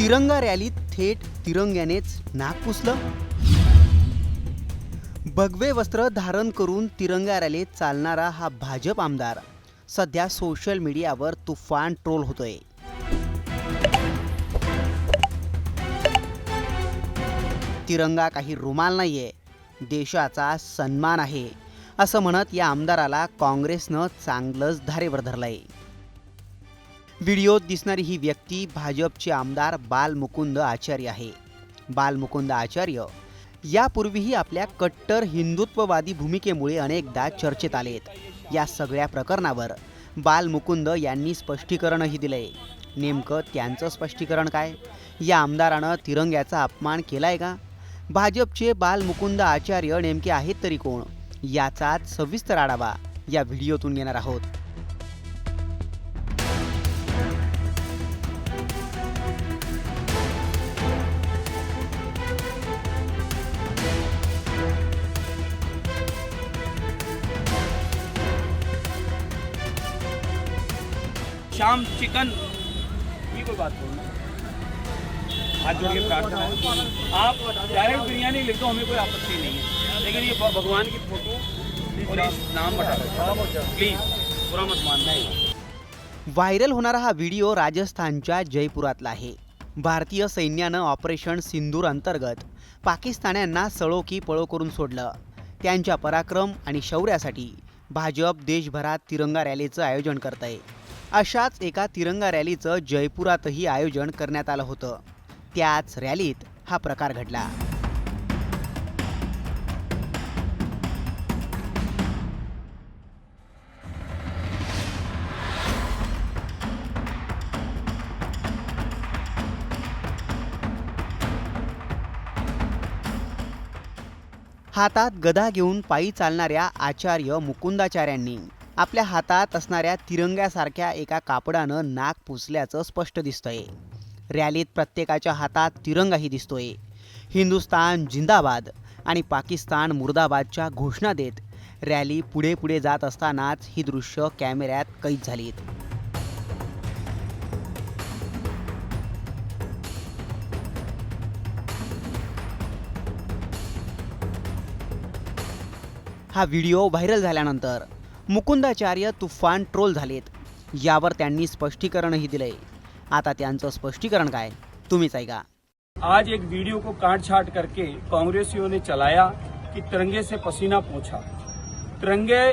तिरंगा रॅलीत थेट तिरंग्यानेच नाक पुसलं। भगवे वस्त्र धारण करून तिरंगा रॅलीत चालणारा हा भाजप आमदार सध्या सोशल मीडियावर तुफान ट्रोल होतोय। तिरंगा काही रुमाल नाहीये, देशाचा सन्मान आहे असं म्हणत या आमदाराला काँग्रेसनं चांगलंच धारेवर धरलंय। व्हिडिओत दिसणारी ही व्यक्ती भाजपचे आमदार बालमुकुंद आचार्य आहे। बालमुकुंद आचार्य यापूर्वीही आपल्या कट्टर हिंदुत्ववादी भूमिकेमुळे अनेकदा चर्चेत आलेत। या सगळ्या प्रकरणावर बालमुकुंद यांनी स्पष्टीकरणही दिलंय। नेमकं त्यांचं स्पष्टीकरण काय? या आमदारानं तिरंग्याचा अपमान केलाय का? भाजपचे बालमुकुंद आचार्य नेमके आहेत तरी कोण? याचाच सविस्तर आढावा या व्हिडिओतून घेणार आहोत। शाम चिकन ये कोई बात बोलना, हाथ जोड़ के प्रार्थना है। आप डायरेक्ट बिरयानी लिख दो, हमें कोई आपत्ति नहीं है, लेकिन ये भगवान की फोटो और इस नाम बता दो प्लीज, बुरा मत मानना है। व्हायरल होणारा हा व्हिडिओ राजस्थानच्या जयपुरातला आहे। भारतीय सैन्यानं ऑपरेशन सिंदूर अंतर्गत पाकिस्तान्यांना सळो की पळो करून सोडलं। त्यांच्या पराक्रम आणि शौर्यासाठी भाजप देशभरात तिरंगा रॅलीचं आयोजन करतंय। अशाच एका तिरंगा रॅलीचं जयपुरातही आयोजन करण्यात आलं होतं। त्याच रॅलीत हा प्रकार घडला। हातात गदा घेऊन पायी चालणाऱ्या आचार्य मुकुंदाचार्यांनी आपल्या हातात असणाऱ्या तिरंग्यासारख्या एका कापडानं नाक पुसल्याचं स्पष्ट दिसतंय। रॅलीत प्रत्येकाच्या हातात तिरंगाही दिसतोय। हिंदुस्तान जिंदाबाद आणि पाकिस्तान मुर्दाबादच्या घोषणा देत रॅली पुढे पुढे जात असतानाच ही दृश्य कॅमेऱ्यात कैद झालीत। हा व्हिडिओ व्हायरल झाल्यानंतर मुकुंदाचार्य तुफान ट्रोल झालेत। यावर त्यांनी स्पष्टीकरणही दिलंय। आता त्यांचं स्पष्टीकरण काय तुम्हीच ऐका। आज एक वीडियो को काट छाट करके कांग्रेसियों ने चलाया कि तिरंगे से पसीना पोंछा। तिरंगा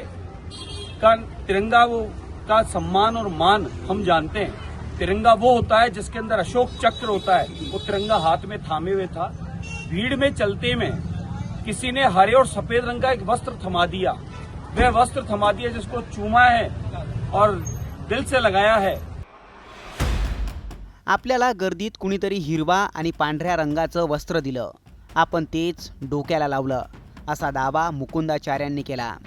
वो का सम्मान और मान हम जानते हैं। तिरंगा वो होता है जिसके अंदर अशोक चक्र होता है। वो तिरंगा हाथ में थामे हुए था। भीड़ में चलते में किसी ने हरे और सफेद रंग का एक वस्त्र थमा दिया। वह वस्त्र थमा दिया जिसको चूमा है और दिल से लगाया है। आपल्याला गर्दीत कुणीतरी हिरवा आणि पांढऱ्या रंगाचं वस्त्र दिलं, आपण तेच डोक्याला लावलं असा दावा मुकुंदाचार्यांनी केला।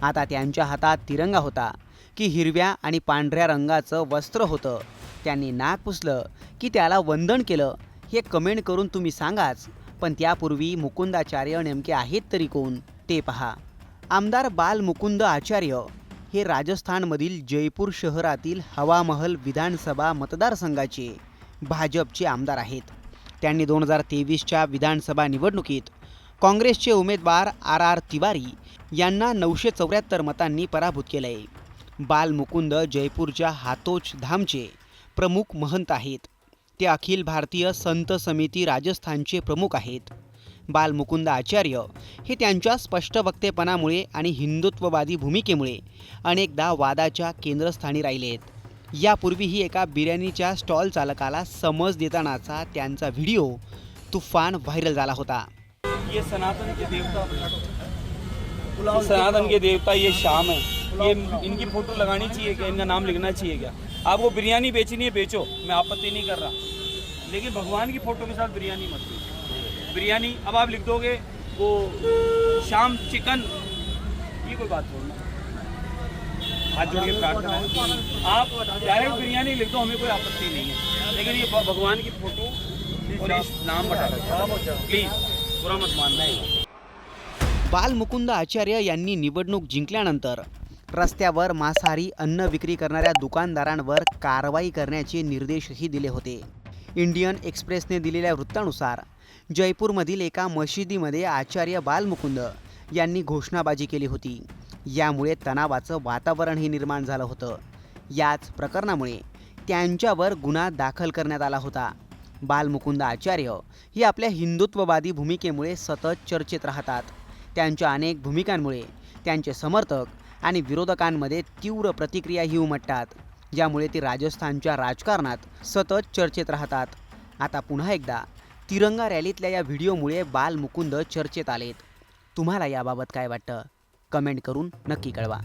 आता त्यांच्या हातात तिरंगा होता की हिरव्या आणि पांढऱ्या रंगाचं वस्त्र होतं, त्यांनी नाक पुसलं की त्याला वंदन केलं हे कमेंट करून तुम्ही सांगाच। पण त्यापूर्वी मुकुंदाचार्य नेमके आहेत तरी कोण ते पहा। आमदार बालमुकुंद आचार्य हे राजस्थानमधील जयपूर शहरातील हवा महल विधानसभा मतदारसंघाचे भाजपचे आमदार आहेत। त्यांनी 2023च्या विधानसभा निवडणुकीत काँग्रेसचे उमेदवार RR तिवारी यांना 974 मतांनी पराभूत केले। बालमुकुंद जयपूरच्या हातोच धामचे प्रमुख महंत आहेत। ते अखिल भारतीय संत समिती राजस्थानचे प्रमुख आहेत। बालमुकुंद आचार्य हे त्यांच्या स्पष्ट वक्तेपणामुळे आणि हिंदुत्ववादी भूमिकेमुळे अनेकदा वादाच्या केंद्रस्थानी राहिलेत। यापूर्वीही एका बिर्याणीच्या स्टॉल चालकाला समज देतानाचा त्यांचा व्हिडिओ तुफान व्हायरल झाला होता। ये सनातन के देवता ये शाम है, ये इनकी फोटो लगानी चाहिए क्या? इनका नाम लिखना चाहिए क्या? आपको बिरयानी बेचनी है बेचो, मैं आपत्ति नहीं कर रहा, लेकिन भगवान की फोटो के साथ बिरयानी मत बेचो। बिरयानी अब आप लिख दोगे वो शाम चिकन, ये कोई बात बोलना, हाथ जोड़ के प्रार्थना है। आप डायरेक्ट बिरयानी लिख दो, हमें कोई आपत्ति नहीं है, लेकिन ये भगवान की फोटो और इस नाम बता दो प्लीज, बुरा मत मानना है। बालमुकुंद आचार्य यांनी निवडणूक जिंकल्यानंतर रस्त्यावर मांसाहारी अन्न विक्री करणाऱ्या दुकानदारांवर कारवाई करण्याचे निर्देशही दिले होते। इंडियन एक्सप्रेसने दिलेल्या वृत्तानुसार जयपूरमधील एका मशिदीमध्ये आचार्य बालमुकुंद यांनी घोषणाबाजी केली होती. यामुळे तणावाचं वातावरणही निर्माण झालं होतं. याच प्रकरणामुळे त्यांच्यावर गुन्हा दाखल करण्यात आला होता. बालमुकुंद आचार्य हे आपल्या हिंदुत्ववादी भूमिकेमुळे सतत चर्चेत राहतात. त्यांच्या अनेक भूमिकांमुळे त्यांचे समर्थक आणि विरोधकांमध्ये तीव्र प्रतिक्रियाही उमटतात, ज्यामुळे ते राजस्थानच्या राजकारणात सतत चर्चेत राहतात. आता पुन्हा एकदा तिरंगा रॅलीतल्या या व्हिडिओमुळे बालमुकुंद चर्चेत आलेत. तुम्हाला याबाबत काय वाटतं? कमेंट करून नक्की कळवा.